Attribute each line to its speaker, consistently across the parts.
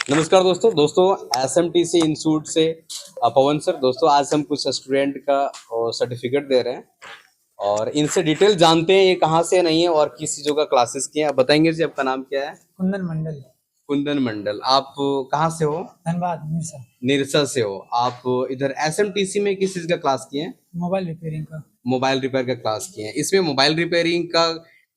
Speaker 1: नमस्कार दोस्तों SMTC institute से पवन सर। दोस्तों आज हम कुछ स्टूडेंट का सर्टिफिकेट दे रहे हैं और इनसे डिटेल जानते हैं ये कहाँ से नहीं है और किस चीजों का क्लासेस किए हैं। आप बताएंगे जी, आपका नाम क्या है?
Speaker 2: कुंदन मंडल।
Speaker 1: कुंदन मंडल। आप कहाँ से हो?
Speaker 2: धनबाद निरसा।
Speaker 1: निरसा से हो आप। इधर SMTC में किस चीज का क्लास किए हैं?
Speaker 2: मोबाइल रिपेयरिंग का।
Speaker 1: मोबाइल रिपेयर का क्लास किए हैं। इसमें मोबाइल रिपेयरिंग का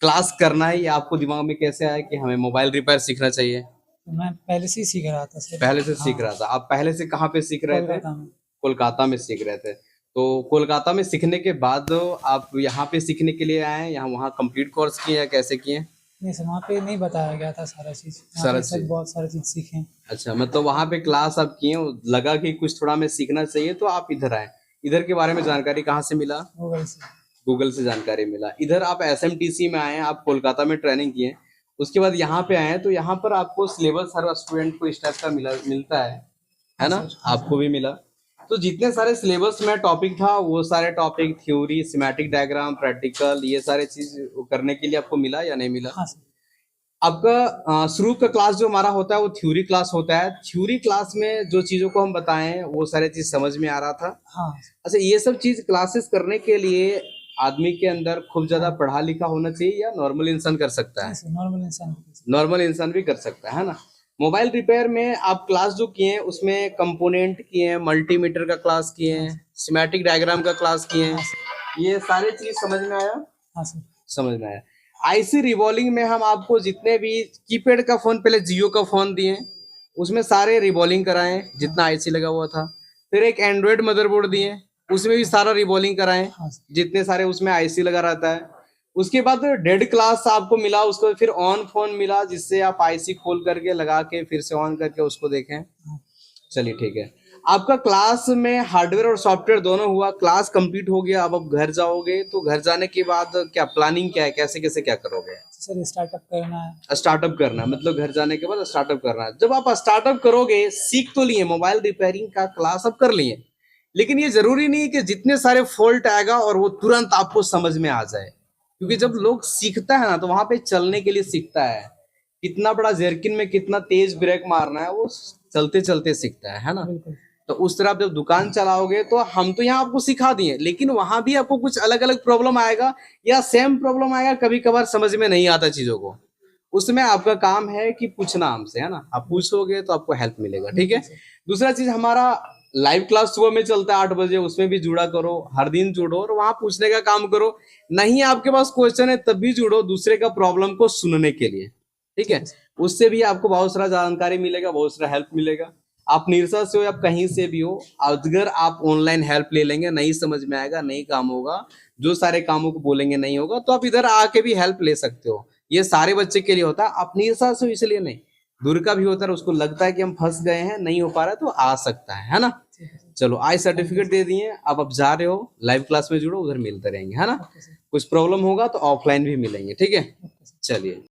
Speaker 1: क्लास करना है या आपको दिमाग में कैसे आया कि हमें मोबाइल रिपेयर सीखना चाहिए?
Speaker 2: तो मैं पहले से ही सीख रहा था सर।
Speaker 1: पहले से सीख रहा था। आप पहले से कहाँ पे सीख रहे थे? कोलकाता में सीख रहे थे। तो कोलकाता में सीखने के बाद आप यहाँ पे सीखने के लिए आए, यहाँ वहाँ कंप्लीट कोर्स किए या कैसे किए?
Speaker 2: नहीं सर, वहाँ पे नहीं बताया गया था सारा चीज। बहुत सारा चीज सीखे।
Speaker 1: अच्छा, मतलब वहाँ पे क्लास आप किए, लगा कि कुछ थोड़ा मैं सीखना चाहिए तो आप इधर आए। इधर के बारे में जानकारी कहाँ से मिला? गूगल से जानकारी मिला। इधर आप SMTC में आए, आप कोलकाता में ट्रेनिंग किए, उसके बाद यहाँ पे आए तो यहाँ पर आपको सिलेबस हर स्टूडेंट को इस टाइप का मिलता है ना? आपको भी मिला। तो जितने सारे सिलेबस में टॉपिक था वो सारे topic, theory, semantic diagram, practical, ये सारे चीज करने के लिए आपको मिला या नहीं मिला?
Speaker 2: हाँ।
Speaker 1: आपका शुरू का क्लास जो हमारा होता है वो थ्योरी क्लास होता है। थ्योरी क्लास में जो चीजों को हम बताएं वो सारे चीज समझ में आ रहा था।
Speaker 2: हाँ।
Speaker 1: अच्छा, ये सब चीज क्लासेस करने के लिए आदमी के अंदर खूब ज्यादा पढ़ा लिखा होना चाहिए या नॉर्मल इंसान कर सकता है? नॉर्मल इंसान भी कर सकता है ना? मोबाइल रिपेयर में आप क्लास जो किए हैं उसमें कंपोनेंट किए हैं, मल्टीमीटर का क्लास किए हैं, सिमेटिक डायग्राम का क्लास किए हैं, ये सारे चीज समझ में आया?
Speaker 2: हाँ सर,
Speaker 1: समझ में आया। IC रिवॉल्विंग में हम आपको जितने भी कीपैड का फोन, पहले जियो का फोन दिए, उसमें सारे रिवॉल्विंग कराएं जितना IC लगा हुआ था। फिर एक एंड्रॉइड मदरबोर्ड दिए, उसमें भी सारा रिवॉल्विंग कराएं जितने सारे उसमें IC लगा रहता है। उसके बाद डेड क्लास आपको मिला, उसको फिर ऑन फोन मिला जिससे आप IC खोल करके लगा के फिर से ऑन करके उसको देखें। चलिए ठीक है। आपका क्लास में हार्डवेयर और सॉफ्टवेयर दोनों हुआ, क्लास कंप्लीट हो गया। अब आप घर जाओगे तो घर जाने के बाद क्या प्लानिंग क्या है, कैसे कैसे क्या करोगे?
Speaker 2: सर स्टार्टअप करना है।
Speaker 1: स्टार्टअप करना मतलब घर जाने के बाद स्टार्टअप करना है। जब आप स्टार्टअप करोगे, सीख तो लिए, मोबाइल रिपेयरिंग का क्लास अब कर लिए, लेकिन ये जरूरी नहीं है कि जितने सारे फॉल्ट आएगा और वो तुरंत आपको समझ में आ जाए, क्योंकि जब लोग सीखता है ना तो वहां पे चलने के लिए सीखता है। कितना बड़ा जर्किन में कितना तेज ब्रेक मारना है वो चलते चलते सीखता है ना? तो उस तरह आप जब दुकान चलाओगे तो हम तो यहाँ आपको सिखा दिए, लेकिन वहां भी आपको कुछ अलग अलग प्रॉब्लम आएगा या सेम प्रॉब्लम आएगा, कभी कभार समझ में नहीं आता चीजों को। उसमें आपका काम है कि पूछना हमसे, है ना? आप पूछोगे तो आपको हेल्प मिलेगा, ठीक है? दूसरा चीज, हमारा लाइव क्लास सुबह में चलता है 8 बजे, उसमें भी जुड़ा करो, हर दिन जुड़ो और वहां पूछने का काम करो। नहीं आपके पास क्वेश्चन है तब भी जुड़ो, दूसरे का प्रॉब्लम को सुनने के लिए, ठीक है? उससे भी आपको बहुत सारा जानकारी मिलेगा, बहुत सारा हेल्प मिलेगा। आप निरसा से हो या कहीं से भी हो, अगर आप ऑनलाइन हेल्प ले लेंगे, नहीं समझ में आएगा, नहीं काम होगा, जो सारे कामों को बोलेंगे नहीं होगा, तो आप इधर आके भी हेल्प ले सकते हो। ये सारे बच्चे के लिए होता है, आप निरसा से हो इसलिए नहीं, दूर का भी होता है, उसको लगता है कि हम फंस गए हैं, नहीं हो पा रहा है, तो आ सकता है ना? चलो, आज सर्टिफिकेट दे दिए, अब आप जा रहे हो, लाइव क्लास में जुड़ो, उधर मिलते रहेंगे, है ना? कुछ प्रॉब्लम होगा तो ऑफलाइन भी मिलेंगे, ठीक है? चलिए।